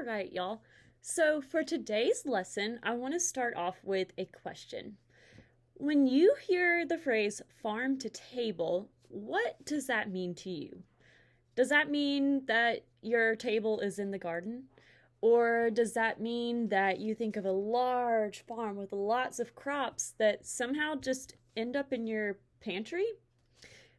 All right, y'all. So, for today's lesson, I want to start off with a question. When you hear the phrase farm to table, what does that mean to you? Does that mean that your table is in the garden? Or does that mean that you think of a large farm with lots of crops that somehow just end up in your pantry?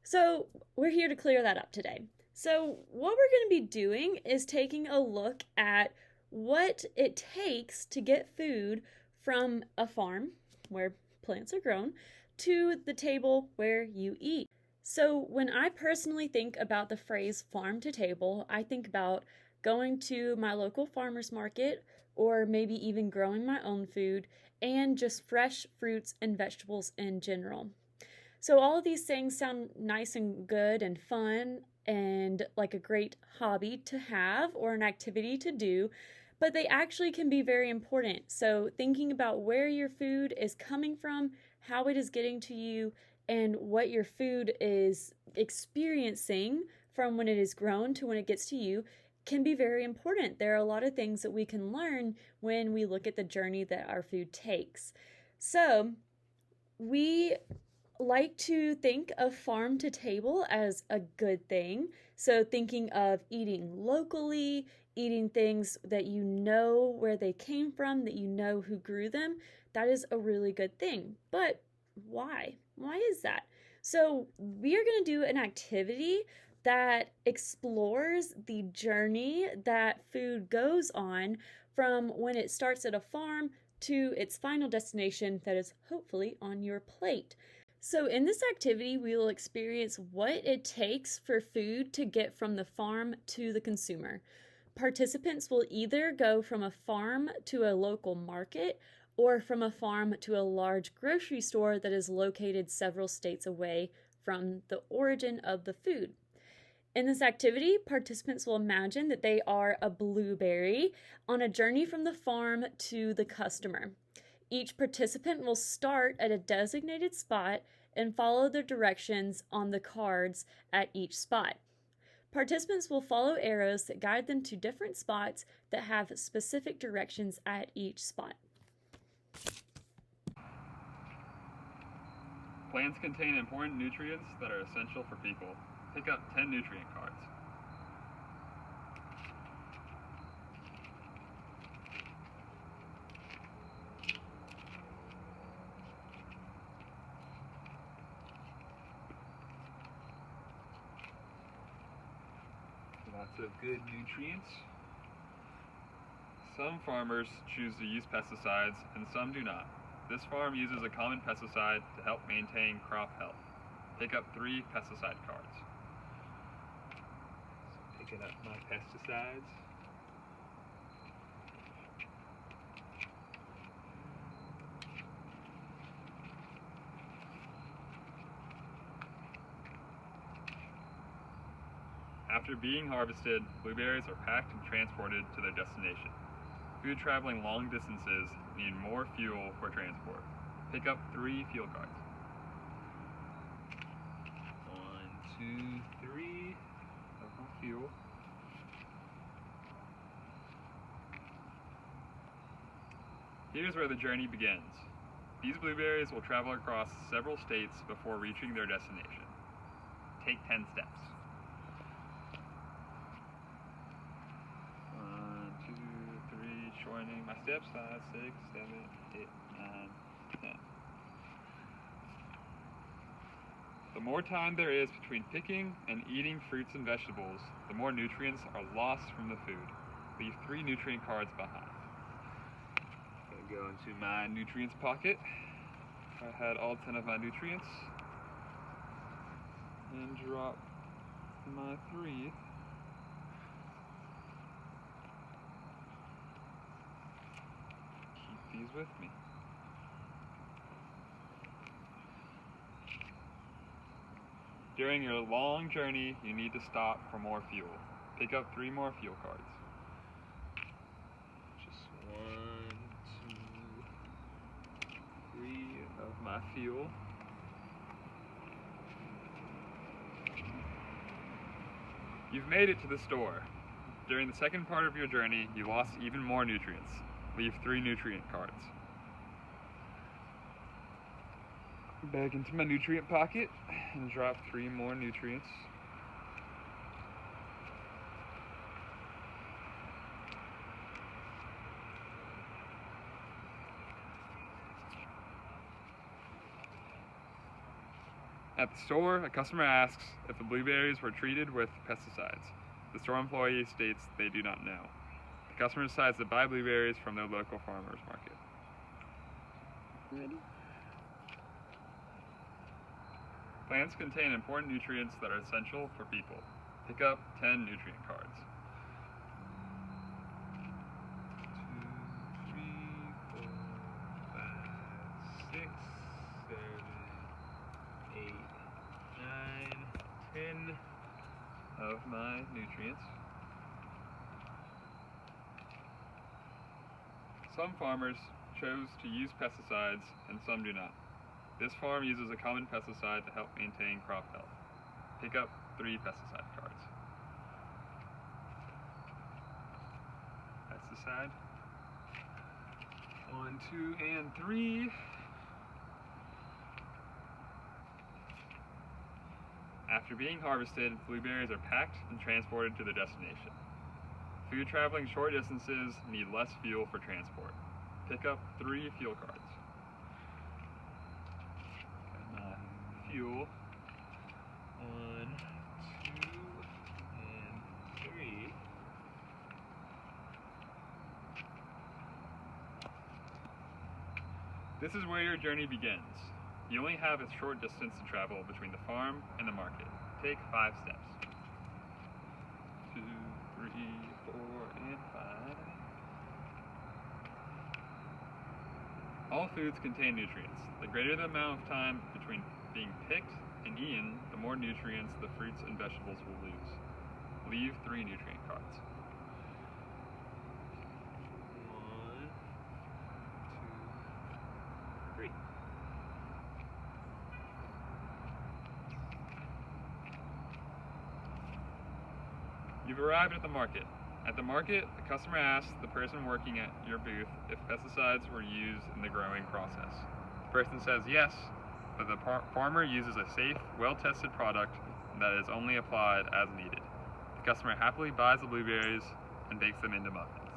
So, we're here to clear that up today. So, what we're going to be doing is taking a look at what it takes to get food from a farm where plants are grown to the table where you eat. So, when I personally think about the phrase farm to table, I think about going to my local farmer's market or maybe even growing my own food and just fresh fruits and vegetables in general. So, all of these things sound nice and good and fun and like a great hobby to have or an activity to do, but they actually can be very important. So, thinking about where your food is coming from, how it is getting to you, and what your food is experiencing from when it is grown to when it gets to you can be very important. There are a lot of things that we can learn when we look at the journey that our food takes. So, we like to think of farm to table as a good thing. So, thinking of eating locally, eating things that you know where they came from, that you know who grew them, that is a really good thing. But why? Why is that? So, we are going to do an activity that explores the journey that food goes on from when it starts at a farm to its final destination that is hopefully on your plate. So, in this activity, we will experience what it takes for food to get from the farm to the consumer. Participants will either go from a farm to a local market or from a farm to a large grocery store that is located several states away from the origin of the food. In this activity, participants will imagine that they are a blueberry on a journey from the farm to the customer. Each participant will start at a designated spot and follow the directions on the cards at each spot. Participants will follow arrows that guide them to different spots that have specific directions at each spot. Plants contain important nutrients that are essential for people. Pick up 10 nutrient cards. Lots of good nutrients. Some farmers choose to use pesticides and some do not. This farm uses a common pesticide to help maintain crop health. Pick up 3 pesticide cards. Picking up my pesticides. After being harvested, blueberries are packed and transported to their destination. Food traveling long distances need more fuel for transport. Pick up 3 fuel cards. 1, 2, 3 of my fuel. Here's where the journey begins. These blueberries will travel across several states before reaching their destination. Take 10 steps. 1, 2, 3, shortening my steps. 5, 6, 7, 8, 9, 10. The more time there is between picking and eating fruits and vegetables, the more nutrients are lost from the food. Leave 3 nutrient cards behind. Gonna go into my nutrients pocket. I had all 10 of my nutrients. And drop my 3. Keep these with me. During your long journey, you need to stop for more fuel. Pick up 3 more fuel cards. Just 1, 2, 3 of my fuel. You've made it to the store. During the second part of your journey, you lost even more nutrients. Leave 3 nutrient cards. Back into my nutrient pocket and drop 3 more nutrients. At the store, a customer asks if the blueberries were treated with pesticides. The store employee states they do not know. The customer decides to buy blueberries from their local farmer's market. Ready? Plants contain important nutrients that are essential for people. Pick up 10 nutrient cards. 2, 3, 4, 5, 6, 7, 8, 9, 10 of my nutrients. Some farmers chose to use pesticides and some do not. This farm uses a common pesticide to help maintain crop health. Pick up 3 pesticide cards. Pesticide. 1, 2, and 3. After being harvested, blueberries are packed and transported to their destination. Food traveling short distances need less fuel for transport. Pick up 3 fuel cards. Fuel. 1, 2, and 3. This is where your journey begins. You only have a short distance to travel between the farm and the market. Take 5 steps. 2, 3, 4, and 5. All foods contain nutrients. The greater the amount of time between being picked and eaten, the more nutrients the fruits and vegetables will lose. Leave 3 nutrient cards. 1, 2, 3. You've arrived at the market. At the market, the customer asks the person working at your booth if pesticides were used in the growing process. The person says yes, but the farmer uses a safe, well-tested product that is only applied as needed. The customer happily buys the blueberries and bakes them into muffins.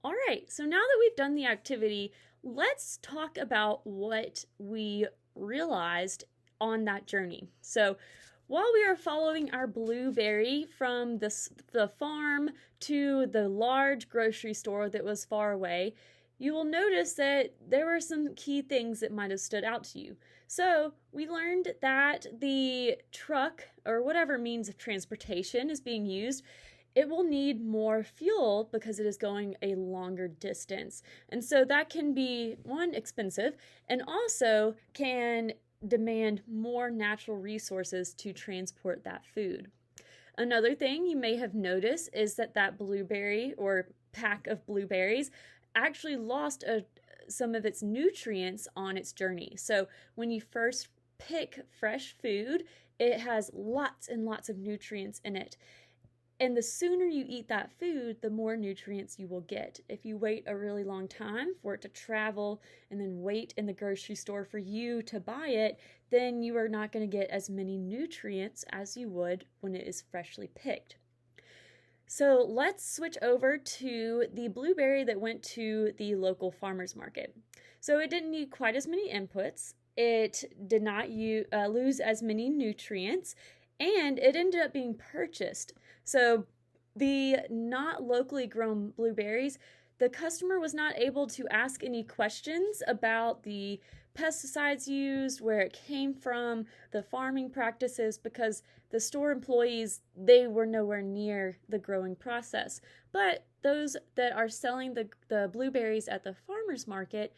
All right, so now that we've done the activity, let's talk about what we realized on that journey. So while we are following our blueberry from the farm to the large grocery store that was far away, you will notice that there were some key things that might have stood out to you. So we learned that the truck, or whatever means of transportation is being used, it will need more fuel because it is going a longer distance. And so that can be, one, expensive, and also can demand more natural resources to transport that food. Another thing you may have noticed is that blueberry or pack of blueberries actually lost some of its nutrients on its journey. So when you first pick fresh food, it has lots and lots of nutrients in it. And the sooner you eat that food, the more nutrients you will get. If you wait a really long time for it to travel and then wait in the grocery store for you to buy it, then you are not going to get as many nutrients as you would when it is freshly picked. So let's switch over to the blueberry that went to the local farmer's market. So it didn't need quite as many inputs. It did not lose as many nutrients, and it ended up being purchased. So the not locally grown blueberries, the customer was not able to ask any questions about the pesticides used, where it came from, the farming practices, because the store employees, they were nowhere near the growing process. But those that are selling the blueberries at the farmer's market,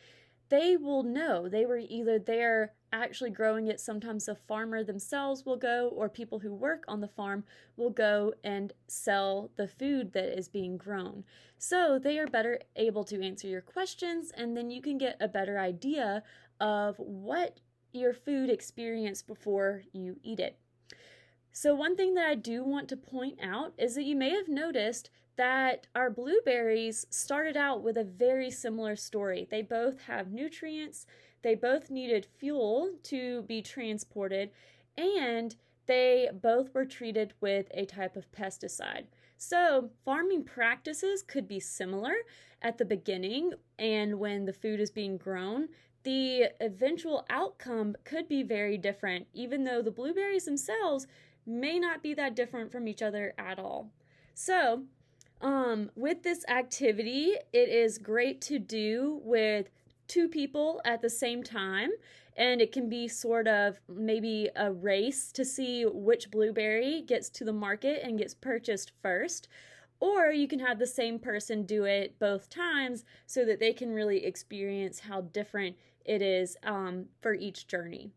they will know. They were either there actually growing it. Sometimes the farmer themselves will go, or people who work on the farm will go and sell the food that is being grown. So they are better able to answer your questions, and then you can get a better idea of what your food experienced before you eat it. So, one thing that I do want to point out is that you may have noticed that our blueberries started out with a very similar story. They both have nutrients, they both needed fuel to be transported, and they both were treated with a type of pesticide. So, farming practices could be similar at the beginning and when the food is being grown. The eventual outcome could be very different, even though the blueberries themselves may not be that different from each other at all. So, with this activity, it is great to do with two people at the same time, and it can be sort of maybe a race to see which blueberry gets to the market and gets purchased first. Or you can have the same person do it both times so that they can really experience how different it is for each journey.